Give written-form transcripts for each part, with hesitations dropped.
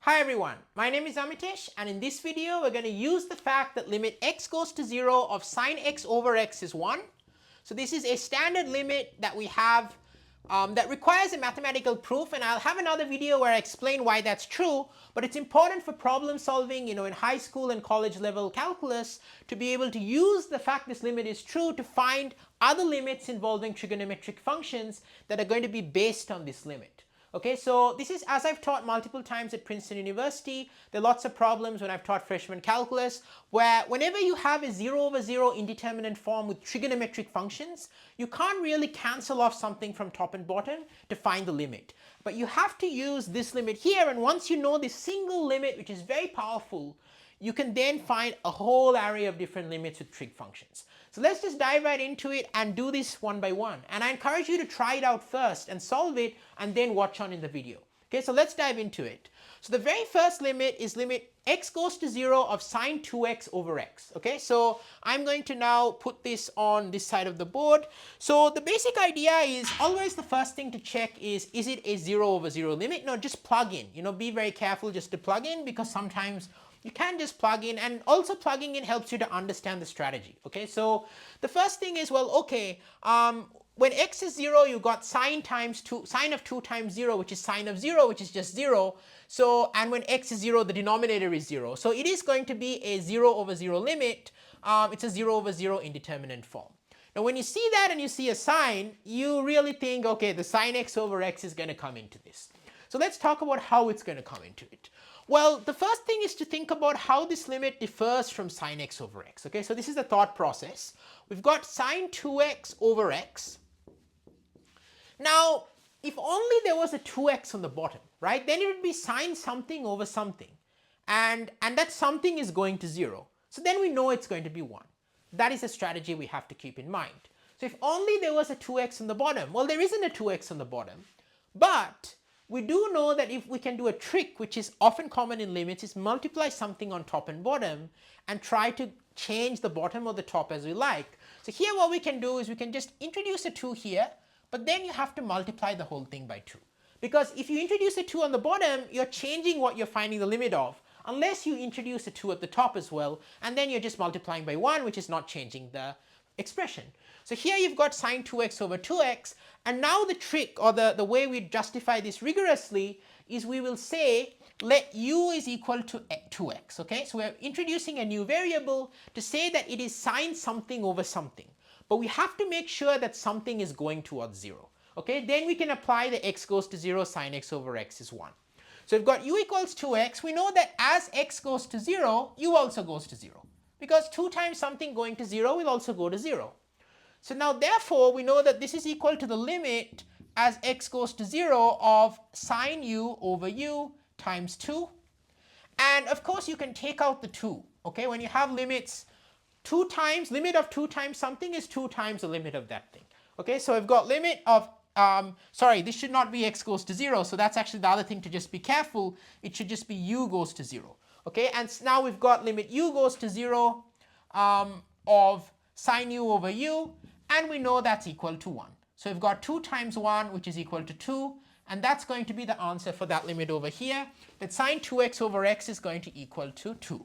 Hi everyone, my name is Amitesh, and in this video we're going to use the fact that limit x goes to 0 of sine x over x is 1. So this is a standard limit that we have that requires a mathematical proof, and I'll have another video where I explain why that's true, but it's important for problem solving, in high school and college level calculus to be able to use the fact this limit is true to find other limits involving trigonometric functions that are going to be based on this limit. Okay, so this is as I've taught multiple times at Princeton University. There are lots of problems when I've taught freshman calculus where whenever you have a 0 over 0 indeterminate form with trigonometric functions, you can't really cancel off something from top and bottom to find the limit. But you have to use this limit here, and once you know this single limit, which is very powerful, you can then find a whole array of different limits with trig functions. So let's just dive right into it and do this one by one. And I encourage you to try it out first and solve it and then watch on in the video. Okay, so let's dive into it. So the very first limit is limit x goes to 0 of sine 2x over x. Okay, so I'm going to now put this on this side of the board. So the basic idea is always the first thing to check is it a 0 over 0 limit? No, just plug in. Be very careful just to plug in, because sometimes you can just plug in, and also plugging in helps you to understand the strategy. Okay, so the first thing is, well, okay, when x is 0, you got sine of 2 times 0, which is sine of 0, which is just 0. So, and when x is 0, the denominator is 0. So it is going to be a 0 over 0 limit. It's a 0 over 0 indeterminate form. Now when you see that and you see a sine, you really think, okay, the sine x over x is going to come into this. So let's talk about how it's going to come into it. Well, the first thing is to think about how this limit differs from sine x over x. Okay, so this is the thought process. We've got sine 2x over x. Now, if only there was a 2x on the bottom, right, then it would be sine something over something. And that something is going to 0. So then we know it's going to be 1. That is a strategy we have to keep in mind. So if only there was a 2x on the bottom, well, there isn't a 2x on the bottom, but we do know that if we can do a trick, which is often common in limits, is multiply something on top and bottom and try to change the bottom or the top as we like. So here what we can do is we can just introduce a 2 here, but then you have to multiply the whole thing by 2. Because if you introduce a 2 on the bottom, you're changing what you're finding the limit of, unless you introduce a 2 at the top as well, and then you're just multiplying by 1, which is not changing the expression. So here you've got sine 2x over 2x, and now the trick, or the way we justify this rigorously, is we will say let u is equal to 2x. Okay, so we're introducing a new variable to say that it is sine something over something, but we have to make sure that something is going towards 0. Okay, then we can apply the x goes to 0, sine x over x is 1. So we've got u equals 2x. We know that as x goes to 0, u also goes to 0, because 2 times something going to 0 will also go to 0. So now therefore we know that this is equal to the limit as x goes to 0 of sine u over u times 2. And of course you can take out the 2. Okay, when you have limits, limit of 2 times something is 2 times the limit of that thing. Okay, so I've got limit of, sorry, this should not be x goes to 0. So that's actually the other thing to just be careful. It should just be u goes to 0. Okay, and now we've got limit u goes to 0 of sine u over u, and we know that's equal to 1. So we've got 2 times 1, which is equal to 2, and that's going to be the answer for that limit over here, that sine 2x over x is going to equal to 2.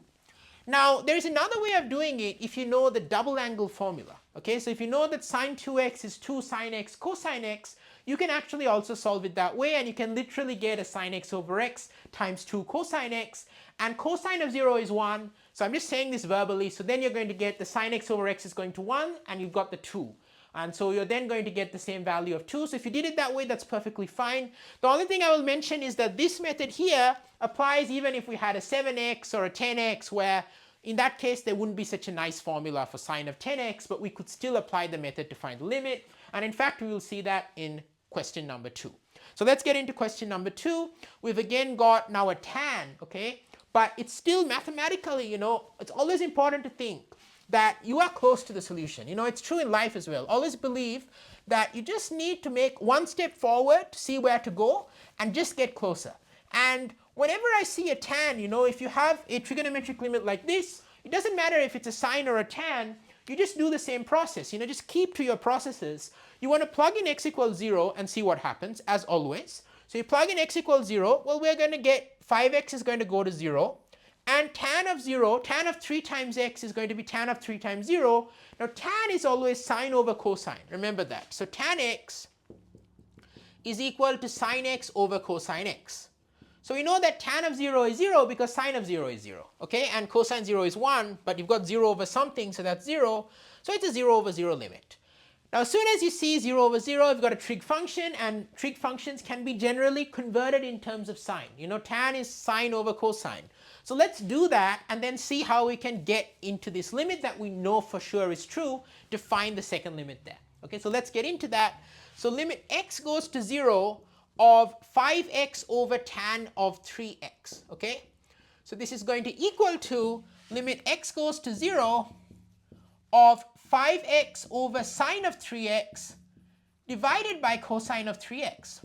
Now, there's another way of doing it if you know the double angle formula. Okay, so if you know that sine 2x is 2 sine x cosine x, you can actually also solve it that way, and you can literally get a sine x over x times 2 cosine x, and cosine of 0 is 1. So I'm just saying this verbally. So then you're going to get the sine x over x is going to 1, and you've got the 2. And so you're then going to get the same value of 2. So if you did it that way, that's perfectly fine. The only thing I will mention is that this method here applies even if we had a 7x or a 10x, where in that case there wouldn't be such a nice formula for sine of 10x, but we could still apply the method to find the limit. And in fact, we will see that in question number 2. So let's get into question number 2. We've again got now a tan, okay? But it's still mathematically, it's always important to think that you are close to the solution. It's true in life as well. Always believe that you just need to make one step forward to see where to go and just get closer. And whenever I see a tan, if you have a trigonometric limit like this, it doesn't matter if it's a sine or a tan, you just do the same process. Just keep to your processes. You want to plug in x equals 0 and see what happens, as always. So you plug in x equals 0, well, we're going to get 5x is going to go to 0, and tan of 0, tan of 3 times x is going to be tan of 3 times 0. Now tan is always sine over cosine, remember that. So tan x is equal to sine x over cosine x. So we know that tan of 0 is 0 because sine of 0 is 0, okay? And cosine 0 is 1, but you've got 0 over something, so that's 0. So it's a 0 over 0 limit. Now as soon as you see 0 over 0, you've got a trig function, and trig functions can be generally converted in terms of sine. You know, tan is sine over cosine. So let's do that and then see how we can get into this limit that we know for sure is true to find the second limit there. Okay, so let's get into that. So limit x goes to 0 of 5x over tan of 3x, okay? So this is going to equal to limit x goes to 0 of 5x over sine of 3x divided by cosine of 3x.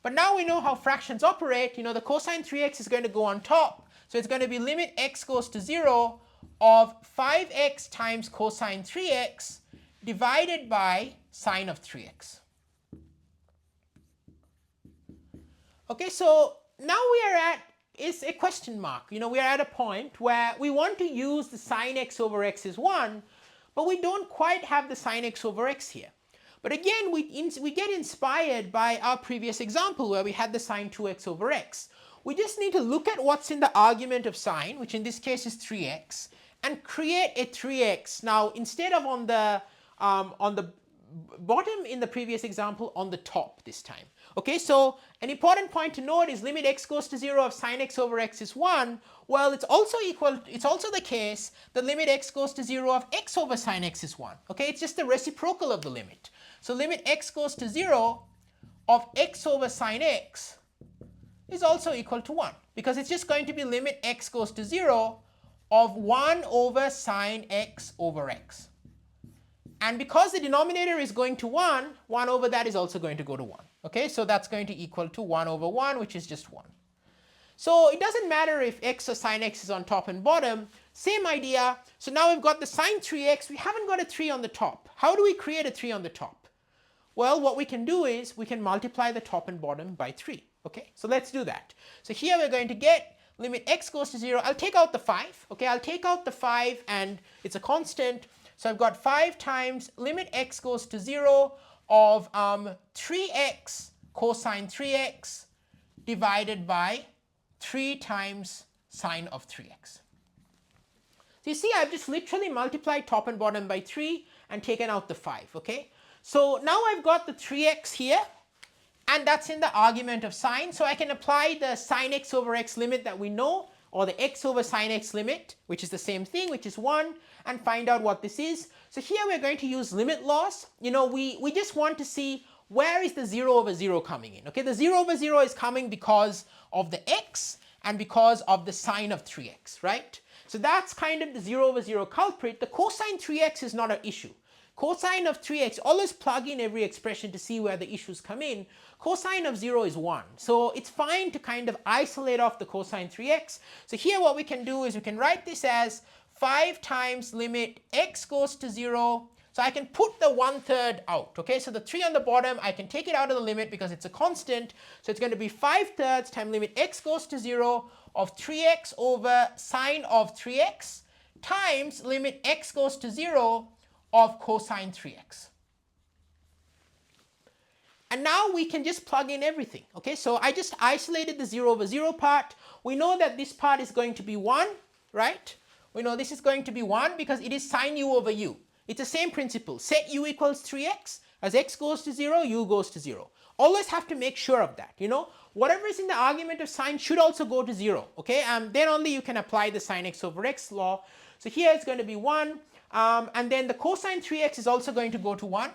But now we know how fractions operate. You know, the cosine 3x is going to go on top. So it's going to be limit x goes to 0 of 5x times cosine 3x divided by sine of 3x. Okay, so now we are at is a question mark. You know, we are at a point where we want to use the sine x over x is 1, but we don't quite have the sine x over x here. But again, we get inspired by our previous example where we had the sine 2x over x. We just need to look at what's in the argument of sine, which in this case is 3x, and create a 3x. Now, instead of on the bottom in the previous example, on the top this time. Okay, so an important point to note is limit x goes to 0 of sine x over x is 1. Well, it's also the case that limit x goes to 0 of x over sine x is 1. Okay, it's just the reciprocal of the limit. So limit x goes to 0 of x over sine x is also equal to 1, because it's just going to be limit x goes to 0 of 1 over sine x over x. And because the denominator is going to 1, 1 over that is also going to go to 1. Okay, so that's going to equal to 1 over 1, which is just 1. So it doesn't matter if x or sine x is on top and bottom, same idea. So now we've got the sine 3x, we haven't got a 3 on the top. How do we create a 3 on the top? Well, what we can do is we can multiply the top and bottom by 3. Okay, so let's do that. So here we're going to get limit x goes to 0. I'll take out the 5. Okay, I'll take out the 5 and it's a constant. So I've got 5 times limit x goes to 0 of 3x cosine 3x divided by 3 times sine of 3x. So you see, I've just literally multiplied top and bottom by 3 and taken out the 5, okay? So now I've got the 3x here, and that's in the argument of sine. So I can apply the sine x over x limit that we know, or the x over sine x limit, which is the same thing, which is 1, and find out what this is. So here we're going to use limit loss. You know, we just want to see where is the 0 over 0 coming in. Okay, the 0 over 0 is coming because of the x and because of the sine of 3x, right? So that's kind of the 0 over 0 culprit. The cosine 3x is not an issue. Cosine of 3x, always plug in every expression to see where the issues come in. Cosine of 0 is 1. So it's fine to kind of isolate off the cosine 3x. So here what we can do is we can write this as 5 times limit x goes to 0. So I can put the 1/3 out. Okay, so the 3 on the bottom, I can take it out of the limit because it's a constant. So it's going to be 5/3 times limit x goes to 0 of 3x over sine of 3x times limit x goes to 0 of cosine 3x. And now we can just plug in everything. Okay, so I just isolated the 0 over 0 part. We know that this part is going to be 1, right? We know this is going to be 1 because it is sine u over u. It's the same principle. Set u equals 3x. As x goes to 0, u goes to 0. Always have to make sure of that. You know, whatever is in the argument of sine should also go to 0. Okay, then only you can apply the sine x over x law. So here it's going to be 1. And then the cosine 3x is also going to go to 1,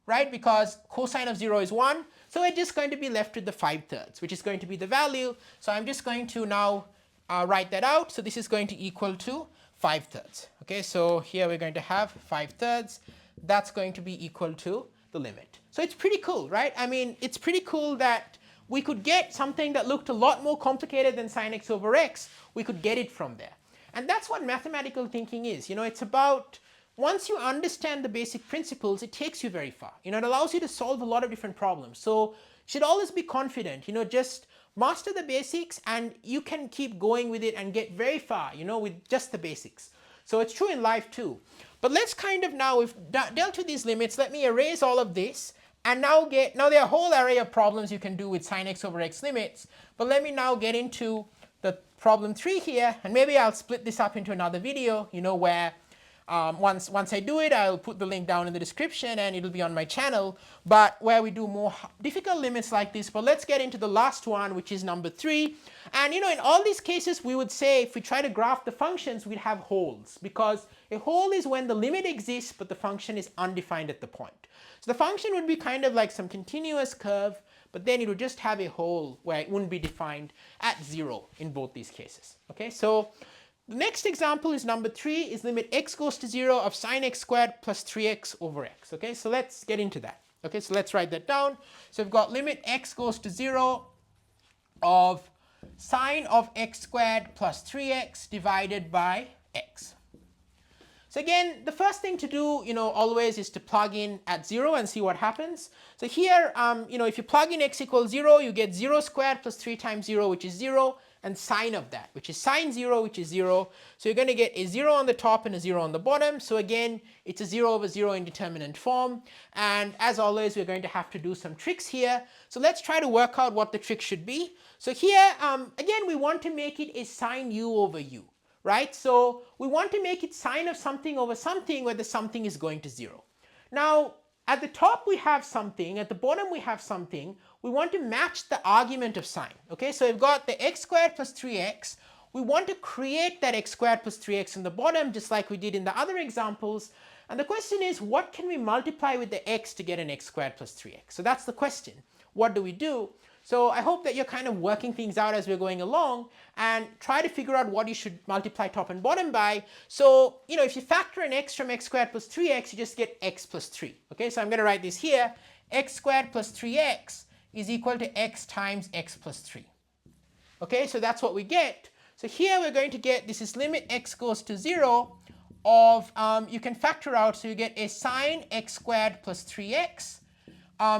right? Because cosine of 0 is 1. So we're just going to be left with the 5/3, which is going to be the value. So I'm just going to now write that out. So this is going to equal to 5/3. Okay, so here we're going to have 5/3. That's going to be equal to the limit. So it's pretty cool, right? I mean, it's pretty cool that we could get something that looked a lot more complicated than sine x over x. We could get it from there. And that's what mathematical thinking is. You know, it's about once you understand the basic principles, it takes you very far. It allows you to solve a lot of different problems. So you should always be confident, just master the basics and you can keep going with it and get very far, with just the basics. So it's true in life too. But let's kind of now, we've dealt with these limits, let me erase all of this and now there are a whole array of problems you can do with sine x over x limits. But let me now get into the problem 3 here, and maybe I'll split this up into another video, where once I do it, I'll put the link down in the description and it'll be on my channel, but where we do more difficult limits like this. But let's get into the last one, which is number 3. And in all these cases, we would say if we try to graph the functions, we'd have holes, because a hole is when the limit exists but the function is undefined at the point. So the function would be kind of like some continuous curve, but then it would just have a hole where it wouldn't be defined at 0 in both these cases. Okay, so the next example is number 3, is limit x goes to 0 of sine x squared plus 3x over x. Okay, so let's get into that. Okay, so let's write that down. So we've got limit x goes to 0 of sine of x squared plus 3x divided by x. So again, the first thing to do, always is to plug in at 0 and see what happens. So here, if you plug in x equals 0, you get 0 squared plus 3 times 0, which is 0, and sine of that, which is sine 0, which is 0. So you're going to get a 0 on the top and a 0 on the bottom. So again, it's a 0 over 0 indeterminate form. And as always, we're going to have to do some tricks here. So let's try to work out what the trick should be. So here, again, we want to make it a sine u over u. Right? So we want to make it sine of something over something where the something is going to 0. Now, at the top we have something, at the bottom we have something. We want to match the argument of sine. Okay, so we've got the x squared plus 3x. We want to create that x squared plus 3x in the bottom, just like we did in the other examples. And the question is, what can we multiply with the x to get an x squared plus 3x? So that's the question. What do we do? So I hope that you're kind of working things out as we're going along and try to figure out what you should multiply top and bottom by. So, if you factor in x from x squared plus 3x, you just get x plus 3. Okay, so I'm going to write this here. X squared plus 3x is equal to x times x plus 3. Okay, so that's what we get. So here we're going to get, this is limit x goes to 0 of, you can factor out, so you get a sine x squared plus 3x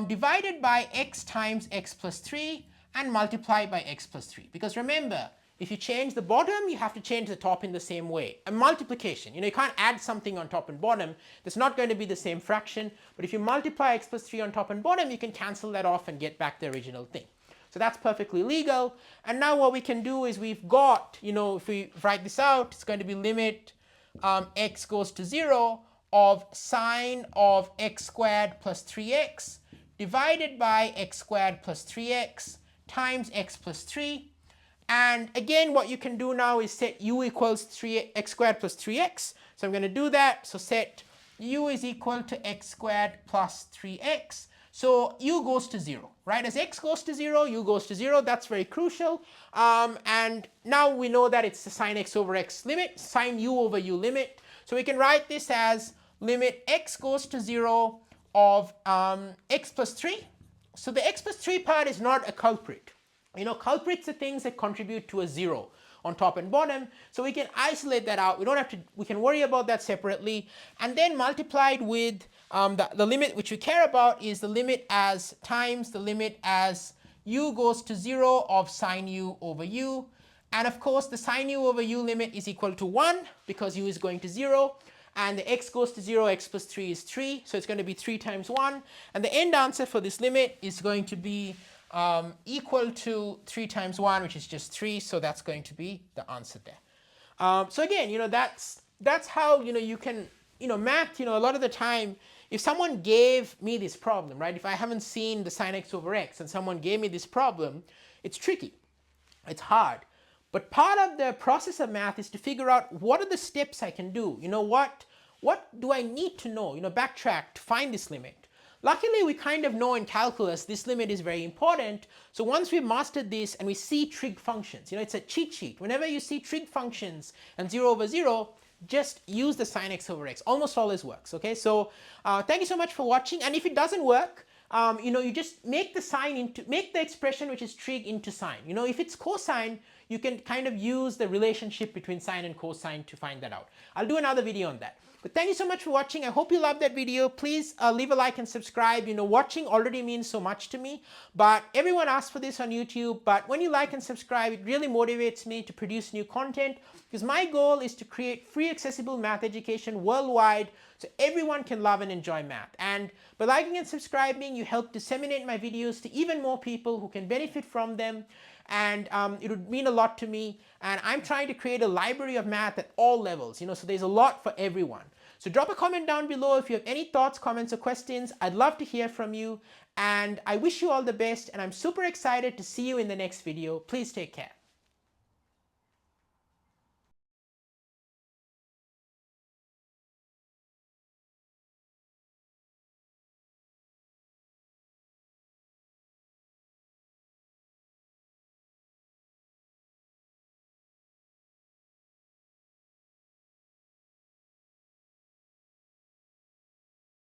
divided by x times x plus 3 and multiplied by x plus 3. Because remember, if you change the bottom, you have to change the top in the same way. A multiplication, you can't add something on top and bottom. That's not going to be the same fraction. But if you multiply x plus 3 on top and bottom, you can cancel that off and get back the original thing. So that's perfectly legal. And now what we can do is we've got, if we write this out, it's going to be limit x goes to 0 of sine of x squared plus 3x divided by x squared plus 3x times x plus 3. And again, what you can do now is set u equals x squared plus 3x. So I'm going to do that. So set u is equal to x squared plus 3x. So u goes to 0, right? As x goes to 0, u goes to 0. That's very crucial. And now we know that it's the sine x over x limit, sine u over u limit. So we can write this as limit x goes to 0 of x plus 3. So the x plus 3 part is not a culprit. Culprits are things that contribute to a 0 on top and bottom. So we can isolate that out. We can worry about that separately. And then multiplied with the limit which we care about is the limit as times the limit as u goes to 0 of sine u over u. And of course, the sine u over u limit is equal to 1 because u is going to 0. And the x goes to 0, x plus 3 is 3. So it's going to be 3 times 1. And the end answer for this limit is going to be equal to 3 times 1, which is just 3. So that's going to be the answer there. So again, that's how, you can, math, a lot of the time, if someone gave me this problem, right? If I haven't seen the sine x over x and someone gave me this problem, it's tricky. It's hard. But part of the process of math is to figure out what are the steps I can do. What do I need to know, backtrack to find this limit. Luckily, we kind of know in calculus this limit is very important. So once we've mastered this and we see trig functions, it's a cheat sheet. Whenever you see trig functions and 0 over 0, just use the sine x over x. Almost always works. Okay, so thank you so much for watching. And if it doesn't work, you just make the expression which is trig into sine. If it's cosine, you can kind of use the relationship between sine and cosine to find that out. I'll do another video on that. But thank you so much for watching. I hope you loved that video. Please leave a like and subscribe. You know, watching already means so much to me, but everyone asks for this on YouTube. But when you like and subscribe, it really motivates me to produce new content, because my goal is to create free accessible math education worldwide so everyone can love and enjoy math. And by liking and subscribing, you help disseminate my videos to even more people who can benefit from them. And it would mean a lot to me. And I'm trying to create a library of math at all levels, you know, so there's a lot for everyone. So drop a comment down below if you have any thoughts, comments, or questions. I'd love to hear from you. And I wish you all the best, and I'm super excited to see you in the next video. Please take care.